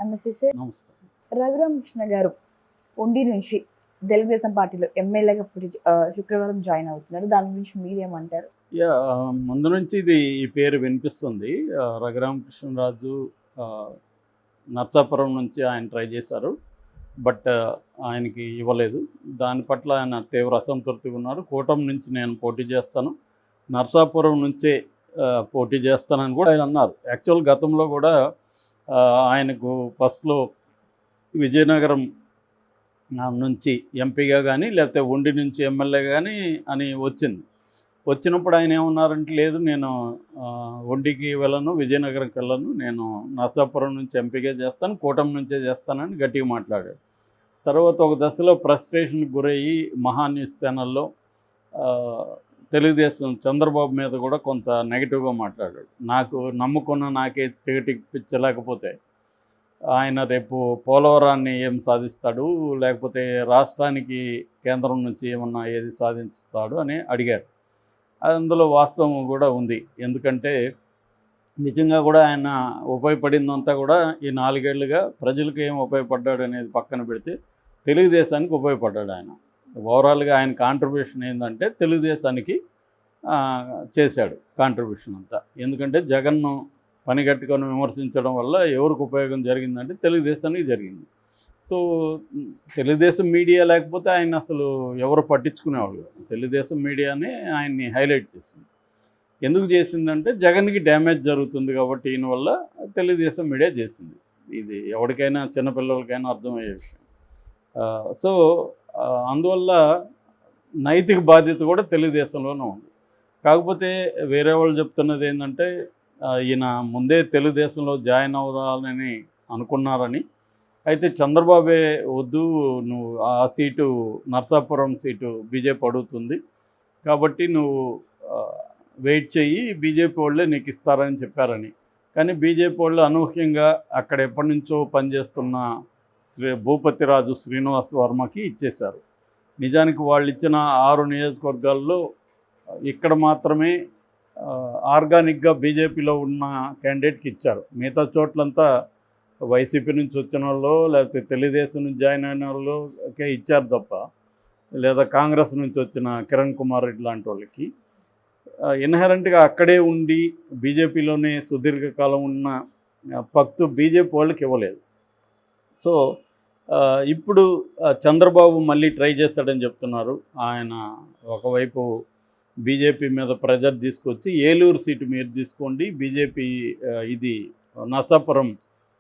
నమస్తే సార్. నమస్తే. రఘురామకృష్ణ గారు ఉండి నుంచి తెలుగుదేశం పార్టీలో ఎమ్మెల్యేగా శుక్రవారం జాయిన్ అవుతున్నారు. దాని గురించి మీరేమంటారు? ముందు నుంచి ఈ పేరు వినిపిస్తుంది. రఘురామకృష్ణరాజు నర్సాపురం నుంచి ఆయన ట్రై చేశారు. బట్ ఆయనకి ఇవ్వలేదు. దాని పట్ల ఆయన తీవ్ర అసంతృప్తిగా ఉన్నారు. కూటమి నుంచి నేను పోటీ చేస్తాను, నర్సాపురం నుంచే పోటీ చేస్తానని కూడా ఆయన అన్నారు. యాక్చువల్ గతంలో కూడా ఆయనకు ఫస్ట్లో విజయనగరం నుంచి ఎంపీగా కానీ లేకపోతే ఉండి నుంచి ఎమ్మెల్యే కానీ అని వచ్చినప్పుడు ఆయన ఏమన్నారంటే, లేదు నేను ఒంటికి వెళ్ళను, విజయనగరంకి వెళ్ళను, నేను నర్సాపురం నుంచి ఎంపీగా చేస్తాను, కూటమి నుంచే చేస్తానని గట్టిగా మాట్లాడాడు. తర్వాత ఒక దశలో ఫ్రస్ట్రేషన్కి గురయ్యి మహాన్యూస్ ఛానల్లో తెలుగుదేశం చంద్రబాబు మీద కూడా కొంత నెగిటివ్గా మాట్లాడాడు. నాకు నమ్ముకున్న నాకే టికెట్ ఇప్పించలేకపోతే ఆయన రేపు పోలవరాన్ని ఏం సాధిస్తాడు, లేకపోతే రాష్ట్రానికి కేంద్రం నుంచి ఏమన్నా ఏది సాధిస్తాడు అని అడిగారు. అందులో వాస్తవం కూడా ఉంది. ఎందుకంటే నిజంగా కూడా ఆయన ఉపయోగపడిందంతా కూడా ఈ 4 ఏళ్లుగా ప్రజలకు ఏం ఉపయోగపడ్డాడు అనేది పక్కన పెడితే తెలుగుదేశానికి ఉపయోగపడ్డాడు. ఆయన ఓవరాల్గా ఆయన కాంట్రిబ్యూషన్ ఏంటంటే తెలుగుదేశానికి చేశాడు కాంట్రిబ్యూషన్ అంతా. ఎందుకంటే జగన్ను పనిగట్టుకొని విమర్శించడం వల్ల ఎవరికి ఉపయోగం జరిగిందంటే తెలుగుదేశానికి జరిగింది. సో తెలుగుదేశం మీడియా లేకపోతే ఆయన అసలు ఎవరు పట్టించుకునేవాళ్ళు. తెలుగుదేశం మీడియానే ఆయన్ని హైలైట్ చేసింది. ఎందుకు చేసిందంటే జగన్కి డ్యామేజ్ జరుగుతుంది కాబట్టి ఈయన వల్ల తెలుగుదేశం మీడియా చేసింది. ఇది ఎవరికైనా చిన్నపిల్లలకైనా అర్థమయ్యే విషయం. సో అందువల్ల నైతిక బాధ్యత కూడా తెలుగుదేశంలోనే ఉంది. కాకపోతే వేరే వాళ్ళు చెప్తున్నది ఏంటంటే, ఈయన ముందే తెలుగుదేశంలో జాయిన్ అవ్వాలని అనుకున్నారని. అయితే చంద్రబాబే వద్దు, నువ్వు ఆ సీటు నర్సాపురం సీటు బీజేపీ అడుగుతుంది కాబట్టి నువ్వు వెయిట్ చెయ్యి, బీజేపీ వాళ్ళే నీకు ఇస్తారని చెప్పారని. కానీ బీజేపీ వాళ్ళు అనూహ్యంగా అక్కడ ఎప్పటి నుంచో పనిచేస్తున్న భూపతిరాజు శ్రీనివాస్ వర్మకి ఇచ్చేశారు. నిజానికి వాళ్ళు ఇచ్చిన 6 నియోజకవర్గాల్లో ఇక్కడ మాత్రమే ఆర్గానిక్గా బీజేపీలో ఉన్న క్యాండిడేట్కి ఇచ్చారు. మిగతా చోట్లంతా వైసీపీ నుంచి వచ్చిన వాళ్ళు లేకపోతే తెలుగుదేశం నుంచి జాయిన్ అయిన వాళ్ళకే ఇచ్చారు తప్ప, లేదా కాంగ్రెస్ నుంచి వచ్చిన కిరణ్ కుమార్ రెడ్డి లాంటి వాళ్ళకి ఇన్హెరెంట్గా అక్కడే ఉండి బీజేపీలోనే సుదీర్ఘకాలం ఉన్న పక్తు బీజేపీ వాళ్ళకి ఇవ్వలేదు. సో ఇప్పుడు చంద్రబాబు మళ్ళీ ట్రై చేస్తాడని చెప్తున్నారు. ఆయన ఒకవైపు బీజేపీ మీద ప్రెజర్ తీసుకొచ్చి ఏలూరు సీటు మీరు తీసుకోండి, బీజేపీ ఇది నర్సాపురం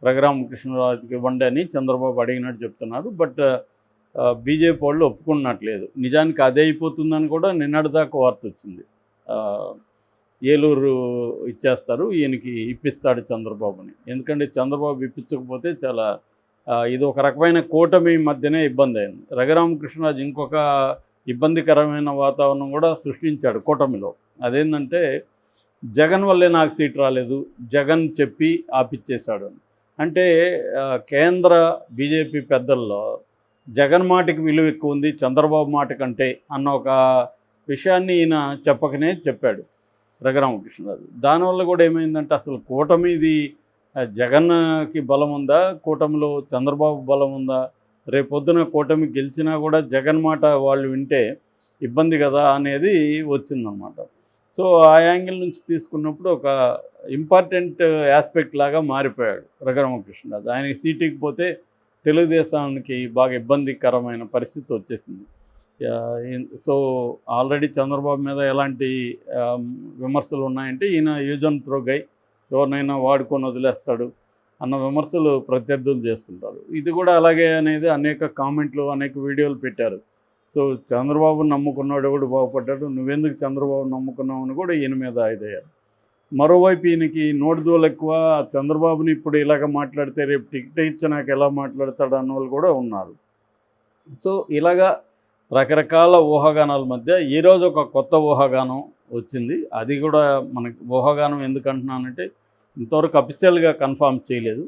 రఘురామకృష్ణరాజుకి ఇవ్వండి అని చంద్రబాబు అడిగినట్టు చెప్తున్నారు. బట్ బీజేపీ వాళ్ళు ఒప్పుకున్నట్లేదు. నిజానికి అదే అయిపోతుందని కూడా నిన్నటిదాకా వార్త వచ్చింది. ఏలూరు ఇచ్చేస్తారు, ఈయనకి ఇప్పిస్తాడు చంద్రబాబుని. ఎందుకంటే చంద్రబాబు ఇప్పించకపోతే చాలా ఇది ఒక రకమైన కూటమి మధ్యనే ఇబ్బంది అయింది. రఘురామకృష్ణరాజు ఇంకొక ఇబ్బందికరమైన వాతావరణం కూడా సృష్టించాడు కూటమిలో. అదేంటంటే జగన్ వల్లే నాకు సీట్ రాలేదు, జగన్ చెప్పి ఆపిచ్చేశాడు అని. అంటే కేంద్ర బీజేపీ పెద్దల్లో జగన్ మాటకి విలువ ఎక్కువ ఉంది చంద్రబాబు మాట కంటే అన్న ఒక విషయాన్ని ఈయన చెప్పకనే చెప్పాడు రఘురామకృష్ణరాజు. దానివల్ల కూడా ఏమైందంటే అసలు కూటమిది జగన్కి బలం ఉందా, కూటమిలో చంద్రబాబు బలం ఉందా, రేపొద్దున కూటమి గెలిచినా కూడా జగన్ మాట వాళ్ళు వింటే ఇబ్బంది కదా అనేది వచ్చిందనమాట. సో ఆ యాంగిల్ నుంచి తీసుకున్నప్పుడు ఒక ఇంపార్టెంట్ ఆస్పెక్ట్ లాగా మారిపోయాడు రఘురామకృష్ణరాజు. ఆయనకి సీటుకి పోతే తెలుగుదేశానికి బాగా ఇబ్బందికరమైన పరిస్థితి వచ్చేసింది. సో ఆల్రెడీ చంద్రబాబు మీద ఎలాంటి విమర్శలు ఉన్నాయంటే, ఈయన యూజ్ అండ్ త్రో గై, ఎవరినైనా వాడుకొని వదిలేస్తాడు అన్న విమర్శలు ప్రత్యర్థులు చేస్తుంటారు. ఇది కూడా అలాగే అనేది అనేక కామెంట్లు, అనేక వీడియోలు పెట్టారు. సో చంద్రబాబును నమ్ముకున్నాడు ఎవడు బాగుపడ్డాడు, నువ్వెందుకు చంద్రబాబు నమ్ముకున్నావు అని కూడా ఈయన మీద ఇదయ్యారు. మరోవైపు ఈయనకి నోటిదోలు ఎక్కువ. చంద్రబాబుని ఇప్పుడు ఇలాగ మాట్లాడితే రేపు టికెట్ ఇచ్చినాక ఎలా మాట్లాడతాడు అన్న వాళ్ళు కూడా ఉన్నారు. సో ఇలాగా రకరకాల ఊహాగానాల మధ్య ఈరోజు ఒక కొత్త ఊహాగానం వచ్చింది. అది కూడా మనకి ఊహాగానం ఎందుకు అంటున్నానంటే, ఇంతవరకు అఫీషియల్గా కన్ఫర్మ్ చేయలేదు.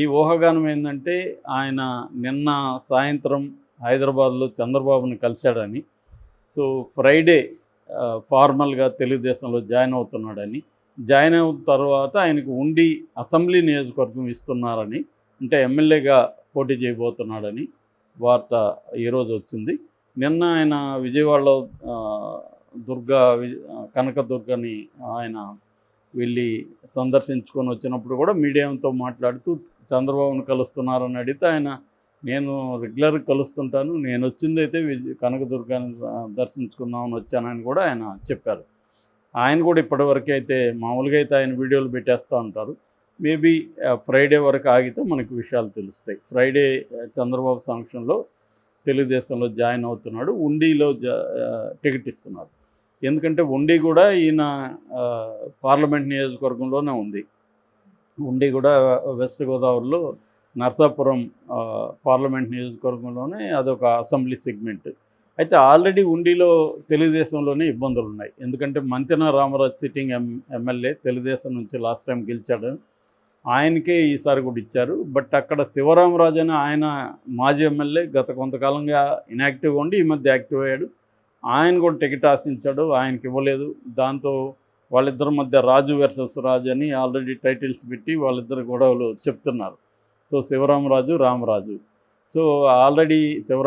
ఈ ఊహాగానం ఏంటంటే, ఆయన నిన్న సాయంత్రం హైదరాబాద్లో చంద్రబాబుని కలిశాడని, సో ఫ్రైడే ఫార్మల్గా తెలుగుదేశంలో జాయిన్ అవుతున్నాడని, జాయిన్ అయిన తర్వాత ఆయనకు ఉండి అసెంబ్లీ నియోజకవర్గం ఇస్తున్నారని అంటే ఎమ్మెల్యేగా పోటీ చేయబోతున్నాడని వార్త ఈరోజు వచ్చింది. నిన్న ఆయన విజయవాడలో కనకదుర్గని ఆయన వెళ్ళి సందర్శించుకొని వచ్చినప్పుడు కూడా మీడియాతో మాట్లాడుతూ చంద్రబాబును కలుస్తున్నారని అడిగితే ఆయన, నేను రెగ్యులర్గా కలుస్తుంటాను, నేను వచ్చిందైతే కనకదుర్గాన్ని దర్శించుకుందామని వచ్చానని కూడా ఆయన చెప్పారు. ఆయన కూడా ఇప్పటివరకు అయితే మామూలుగా అయితే ఆయన వీడియోలు పెట్టేస్తూ ఉంటారు. మేబీ ఫ్రైడే వరకు ఆగితే మనకు విషయాలు తెలుస్తాయి. ఫ్రైడే చంద్రబాబు సమక్షంలో తెలుగుదేశంలో జాయిన్ అవుతున్నాడు. ఉండిలో టికెట్ ఇస్తున్నారు. ఎందుకంటే ఉండి కూడా ఈయన పార్లమెంట్ నియోజకవర్గంలోనే ఉంది. ఉండి కూడా వెస్ట్ గోదావరిలో నర్సాపురం పార్లమెంట్ నియోజకవర్గంలోనే అదొక అసెంబ్లీ సెగ్మెంట్. అయితే ఆల్రెడీ ఉండిలో తెలుగుదేశంలోనే ఇబ్బందులు ఉన్నాయి. ఎందుకంటే మంతెన రామరాజు సిట్టింగ్ ఎమ్మెల్యే తెలుగుదేశం నుంచి లాస్ట్ టైం గెలిచాడు, ఆయనకే ఈసారి కూడా ఇచ్చారు. బట్ అక్కడ శివరామరాజు అని ఆయన మాజీ ఎమ్మెల్యే గత కొంతకాలంగా ఇన్యాక్టివ్గా ఉండి ఈ మధ్య యాక్టివ్ అయ్యాడు. ఆయన కూడా టికెట్ ఆశించాడు, ఆయనకి ఇవ్వలేదు. దాంతో వాళ్ళిద్దరి మధ్య రాజు వర్సెస్ రాజు అని ఆల్రెడీ టైటిల్స్ పెట్టి వాళ్ళిద్దరు గొడవలు చెప్తున్నారు. So Sivaramaraju, Ramaraju. So already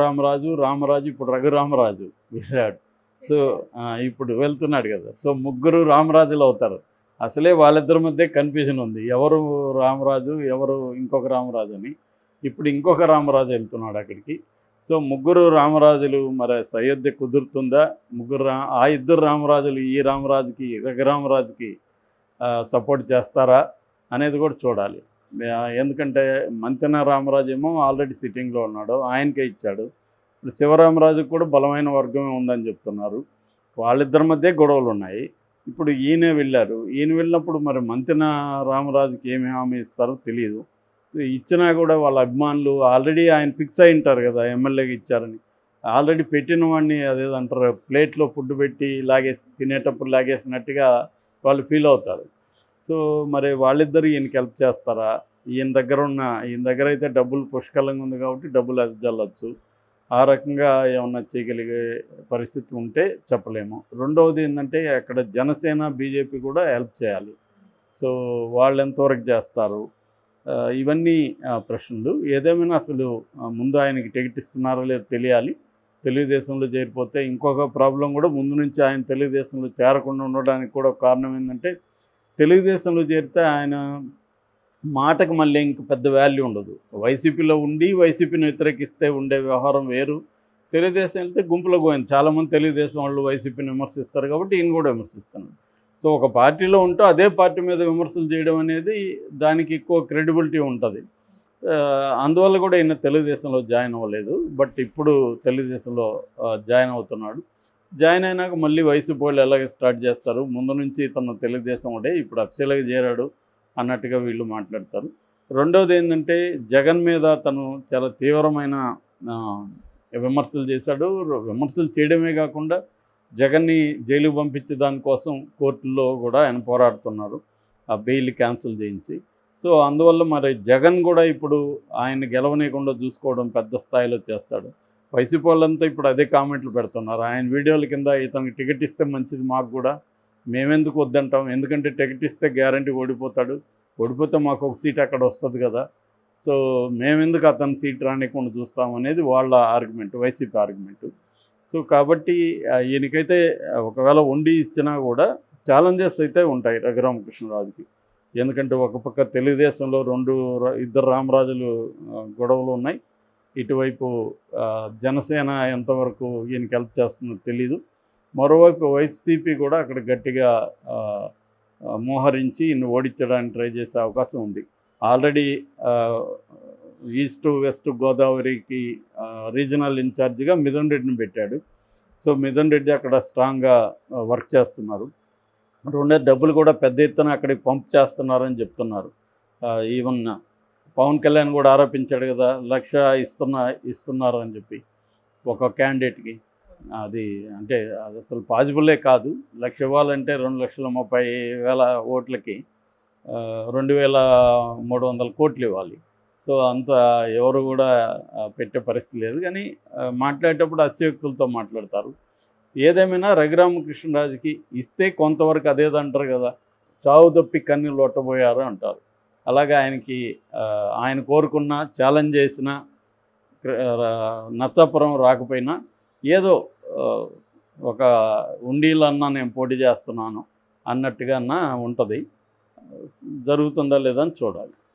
Ramaraju ఇప్పుడు రఘురామరాజు వెళ్ళాడు. సో ఇప్పుడు వెళ్తున్నాడు కదా. సో ముగ్గురు రామరాజులు అవుతారు. అసలే వాళ్ళిద్దరి మధ్య కన్ఫ్యూజన్ ఉంది, ఎవరు రామరాజు ఎవరు ఇంకొక రామరాజు అని. ఇప్పుడు ఇంకొక రామరాజు వెళ్తున్నాడు అక్కడికి. సో ముగ్గురు రామరాజులు మరి సయోధ్య కుదురుతుందా? ఆ ఇద్దరు రామరాజులు ఈ రామరాజుకి రఘురామరాజుకి సపోర్ట్ చేస్తారా అనేది కూడా చూడాలి. ఎందుకంటే మంతెన రామరాజు ఏమో ఆల్రెడీ సిట్టింగ్లో ఉన్నాడు, ఆయనకే ఇచ్చాడు. ఇప్పుడు శివరామరాజుకు కూడా బలమైన వర్గమే ఉందని చెప్తున్నారు. వాళ్ళిద్దరి మధ్య గొడవలు ఉన్నాయి. ఇప్పుడు ఈయన వెళ్ళినప్పుడు మరి మంతెన రామరాజుకి ఏమి హామీ ఇస్తారో తెలియదు. సో ఇచ్చినా కూడా వాళ్ళ అభిమానులు ఆల్రెడీ ఆయన ఫిక్స్ అయి ఉంటారు కదా ఎమ్మెల్యేగా ఇచ్చారని. ఆల్రెడీ పెట్టిన వాడిని అదేదంటారు, ప్లేట్లో ఫుడ్ పెట్టి తినేటప్పుడు లాగేసినట్టుగా వాళ్ళు ఫీల్ అవుతారు. సో మరి వాళ్ళిద్దరు ఈయనకి హెల్ప్ చేస్తారా? ఈయన దగ్గర అయితే డబ్బులు పుష్కలంగా ఉంది కాబట్టి డబ్బులు అది జల్లొచ్చు. ఆ రకంగా ఏమన్నా చేయగలిగే పరిస్థితి ఉంటే చెప్పలేము. రెండవది ఏంటంటే అక్కడ జనసేన బీజేపీ కూడా హెల్ప్ చేయాలి. సో వాళ్ళు ఎంతవరకు చేస్తారు, ఇవన్నీ ప్రశ్నలు. ఏదేమైనా అసలు ముందు ఆయనకి టికెట్ ఇస్తున్నారో లేదో తెలియాలి. తెలుగుదేశంలో చేరిపోతే ఇంకొక ప్రాబ్లం కూడా ముందు నుంచి ఆయన తెలుగుదేశంలో చేరకుండా ఉండడానికి కూడా కారణం ఏంటంటే, తెలుగుదేశంలో చేరితే ఆయన మాటకు మళ్ళీ ఇంక పెద్ద వాల్యూ ఉండదు. వైసీపీలో ఉండి వైసీపీని వ్యతిరేకిస్తే ఉండే వ్యవహారం వేరు. తెలుగుదేశం వెళ్తే గుంపులో పోయింది. చాలామంది తెలుగుదేశం వాళ్ళు వైసీపీని విమర్శిస్తారు కాబట్టి ఈయన కూడా విమర్శిస్తున్నాడు. సో ఒక పార్టీలో ఉంటూ అదే పార్టీ మీద విమర్శలు చేయడం అనేది దానికి ఎక్కువ క్రెడిబిలిటీ ఉంటుంది. అందువల్ల కూడా ఈయన తెలుగుదేశంలో జాయిన్ అవ్వలేదు. బట్ ఇప్పుడు తెలుగుదేశంలో జాయిన్ అవుతున్నాడు. జాయిన్ అయినాక మళ్ళీ వైసీపీ వాళ్ళు ఎలాగే స్టార్ట్ చేస్తారు, ముందు నుంచి తను తెలుగుదేశం ఒకటే ఇప్పుడు అఫీషియల్గా చేరాడు అన్నట్టుగా వీళ్ళు మాట్లాడతారు. రెండవది ఏంటంటే జగన్ మీద తను చాలా తీవ్రమైన విమర్శలు చేశాడు. విమర్శలు చేయడమే కాకుండా జగన్ని జైలుకు పంపించే దానికోసం కోర్టుల్లో కూడా ఆయన పోరాడుతున్నారు, ఆ బెయిల్ క్యాన్సిల్ చేయించి. సో అందువల్ల మరి జగన్ కూడా ఇప్పుడు ఆయన గెలవనీయకుండా చూసుకోవడం పెద్ద స్థాయిలో చేస్తాడు. వైసీపీ వాళ్ళంతా ఇప్పుడు అదే కామెంట్లు పెడుతున్నారు. ఆయన వీడియోల కింద ఇతనికి టికెట్ ఇస్తే మంచిది, మాకు కూడా మేమెందుకు వద్దంటాం, ఎందుకంటే టికెట్ ఇస్తే గ్యారంటీ ఓడిపోతాడు, ఓడిపోతే మాకు ఒక సీట్ అక్కడ వస్తుంది కదా, సో మేమెందుకు అతని సీట్ రానికుండా చూస్తాం అనేది వాళ్ళ ఆర్గ్యుమెంట్, వైసీపీ ఆర్గ్యుమెంట్. సో కాబట్టి ఈయనకైతే ఒకవేళ ఉండి ఇచ్చినా కూడా ఛాలెంజెస్ అయితే ఉంటాయి రఘురామకృష్ణరాజుకి. ఎందుకంటే ఒక పక్క తెలుగుదేశంలో ఇద్దరు రామరాజులు గొడవలు ఉన్నాయి. ఇటువైపు జనసేన ఎంతవరకు ఈయనకి హెల్ప్ చేస్తుందో తెలీదు. మరోవైపు వైసీపీ కూడా అక్కడ గట్టిగా మోహరించి ఈయన్ని ఓడించడానికి ట్రై చేసే అవకాశం ఉంది. ఆల్రెడీ ఈస్ట్ వెస్ట్ గోదావరికి రీజనల్ ఇన్ఛార్జిగా మిథున్ రెడ్డిని పెట్టాడు. సో మిథున్ రెడ్డి అక్కడ స్ట్రాంగ్గా వర్క్ చేస్తున్నారు. డబ్బులు కూడా పెద్ద ఎత్తున అక్కడికి పంప్ చేస్తున్నారని చెప్తున్నారు. ఈవెన్ పవన్ కళ్యాణ్ కూడా ఆరోపించాడు కదా, 1,00,000 ఇస్తున్నారు అని చెప్పి ఒక క్యాండిడేట్కి. అది అసలు పాజిబులే కాదు. 1,00,000 ఇవ్వాలంటే 2,30,000 ఓట్లకి 2,300 కోట్లు ఇవ్వాలి. సో అంత ఎవరు కూడా పెట్టే పరిస్థితి లేదు. కానీ మాట్లాడేటప్పుడు అతిశయోక్తులతో మాట్లాడతారు. ఏదేమైనా రఘురామకృష్ణరాజుకి ఇస్తే కొంతవరకు అదేదంటారు కదా, చావు తప్పి కన్నీళ్ళు ఒట్టబోయారు అంటారు. అలాగే ఆయనకి ఆయన కోరుకున్న ఛాలెంజ్ చేసిన నర్సాపురం రాకపోయినా ఏదో ఒక ఉండీలన్నా నేను పోటీ చేస్తున్నాను అన్నట్టుగా ఉంటుంది. జరుగుతుందా లేదా అని చూడాలి.